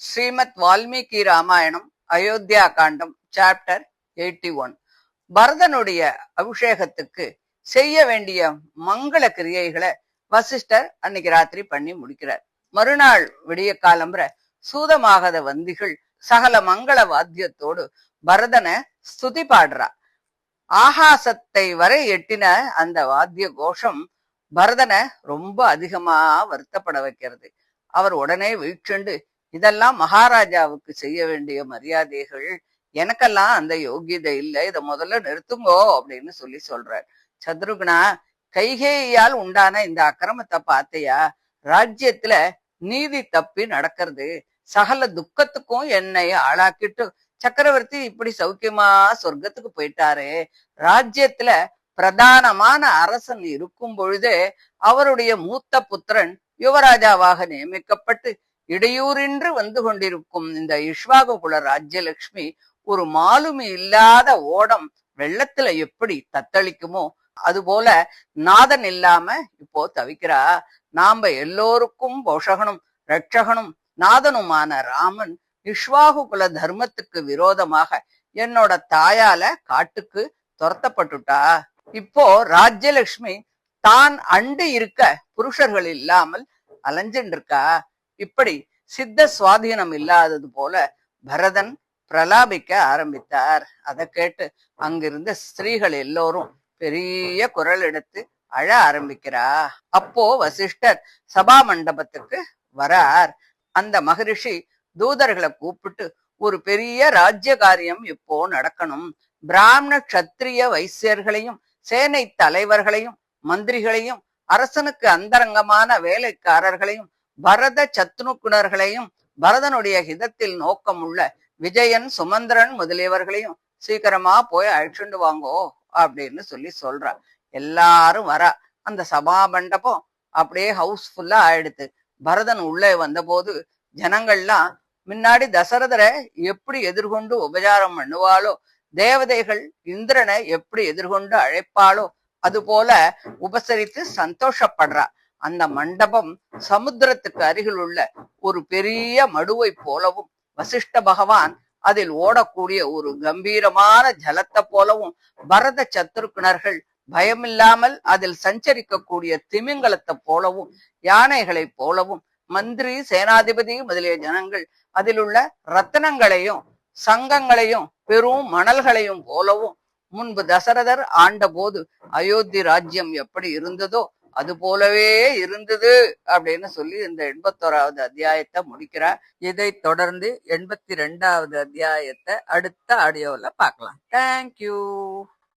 ஸ்ரீமத் வால்மீகி ராமாயணம் அயோத்தியா காண்டம் chapter 81. பரதனுடைய அபிஷேகத்துக்கு செய்ய வேண்டிய மங்கள கிரியைகளை வசிஷ்டர் அன்னைக்கு ராத்திரி பண்ணி முடிக்கிறார். மறுநாள் விடிய காலம்புற சூதமாகத வந்திகள் சகல மங்கள வாத்தியத்தோடு பரதனை ஸ்துதி பாடுறா. ஆகாசத்தை வரை எட்டின அந்த வாத்திய கோஷம் பரதனை ரொம்ப அதிகமா வருத்தப்பட வைக்கிறது. அவர் உடனே வீழ்ச்செண்டு, இதெல்லாம் மகாராஜாவுக்கு செய்ய வேண்டிய மரியாதைகள், எனக்கெல்லாம் அந்த யோகியதை இல்லை, இதை முதல்ல நிறுத்துங்கோ அப்படின்னு சொல்றார். சத்ருக்னா, கைகேயால் உண்டான இந்த அக்கிரமத்தை பார்த்தையா? ராஜ்யத்துல நீதி தப்பி நடக்கிறது, சகல துக்கத்துக்கும் என்னை ஆளாக்கிட்டு சக்கரவர்த்தி இப்படி சௌக்கியமா சொர்க்கத்துக்கு போயிட்டாரு. ராஜ்யத்துல பிரதானமான அரசன் இருக்கும் பொழுதே அவருடைய மூத்த புத்திரன் யுவராஜாவாக நியமிக்கப்பட்டு இடையூறின்றி வந்து கொண்டிருக்கும் இந்த இஷ்வாகு குல ராஜ்யலட்சுமி ஒரு மாலுமி இல்லாத ஓடம் வெள்ளத்துல எப்படி தத்தளிக்குமோ அதுபோல நாதன் இல்லாம இப்போ தவிக்கிறா. நாம எல்லோருக்கும் போஷகனும் ரட்சகனும் நாதனுமான ராமன் இஷ்வாகு குல தர்மத்துக்கு விரோதமாக என்னோட தாயால காட்டுக்கு துரத்தப்பட்டுட்டா. இப்போ ராஜ்யலட்சுமி தான் அண்டு இருக்க புருஷர்கள் இல்லாமல் அலைஞ்சுட்டு இருக்கா. இப்படி சித்த சுவாதீனம் இல்லாதது போல பரதன் பிரலாபிக்க ஆரம்பித்தார். அதை கேட்டு அங்கிருந்த ஸ்திரீகள் எல்லோரும் பெரிய குரல் எடுத்து அழ ஆரம்பிக்கிறா. அப்போ வசிஷ்டர் சபா மண்டபத்துக்கு வரார். அந்த மகரிஷி தூதர்களை கூப்பிட்டு, ஒரு பெரிய ராஜ்ய காரியம் இப்போ நடக்கணும், பிராமண கத்திரிய வைசியர்களையும் சேனை தலைவர்களையும் மந்திரிகளையும் அரசனுக்கு அந்தரங்கமான வேலைக்காரர்களையும் பரத சத்ருகுணர்களையும் பரதனுடைய ஹிதத்தில் நோக்கமுள்ள விஜயன் சுமந்திரன் முதலியவர்களையும் சீக்கிரமா போய் அழைச்சுண்டு வாங்கோ அப்படின்னு சொல்றா. எல்லாரும் வரா. அந்த சபா மண்டபம் அப்படியே ஹவுஸ்ஃபுல்லா ஆயிடுத்து. பரதன் உள்ளே வந்த போது ஜனங்கள்லாம் முன்னாடி தசரதரை எப்படி எதிர்கொண்டு உபச்சாரம் பண்ணுவாளோ, தேவதைகள் இந்திரனை எப்படி எதிர்கொண்டு அழைப்பாளோ அது போல உபசரித்து சந்தோஷப்படுறா. அந்த மண்டபம் சமுத்திரத்துக்கு அருகில் உள்ள ஒரு பெரிய மடுவை போலவும், வசிஷ்ட பகவான் அதில் ஓடக்கூடிய ஒரு கம்பீரமான ஜலத்தை போலவும், பரத சத்ருக்னர்கள் பயமில்லாமல் அதில் சஞ்சரிக்கக்கூடிய திமிங்கலத்தை போலவும், யானைகளை போலவும், மந்திரி சேனாதிபதி முதலிய ஜனங்கள் அதில் உள்ள ரத்தனங்களையும் சங்கங்களையும் பெரும் மணல்களையும் போலவும், முன்பு தசரதர் ஆண்ட போது அயோத்தி ராஜ்யம் எப்படி இருந்ததோ அது போலவே இருந்தது அப்படின்னு சொல்லி இந்த 81வது அத்தியாயத்தை முடிக்கிறார். இதை தொடர்ந்து 82வது அத்தியாயத்தை அடுத்த ஆடியோல பார்க்கலாம். தேங்க்யூ.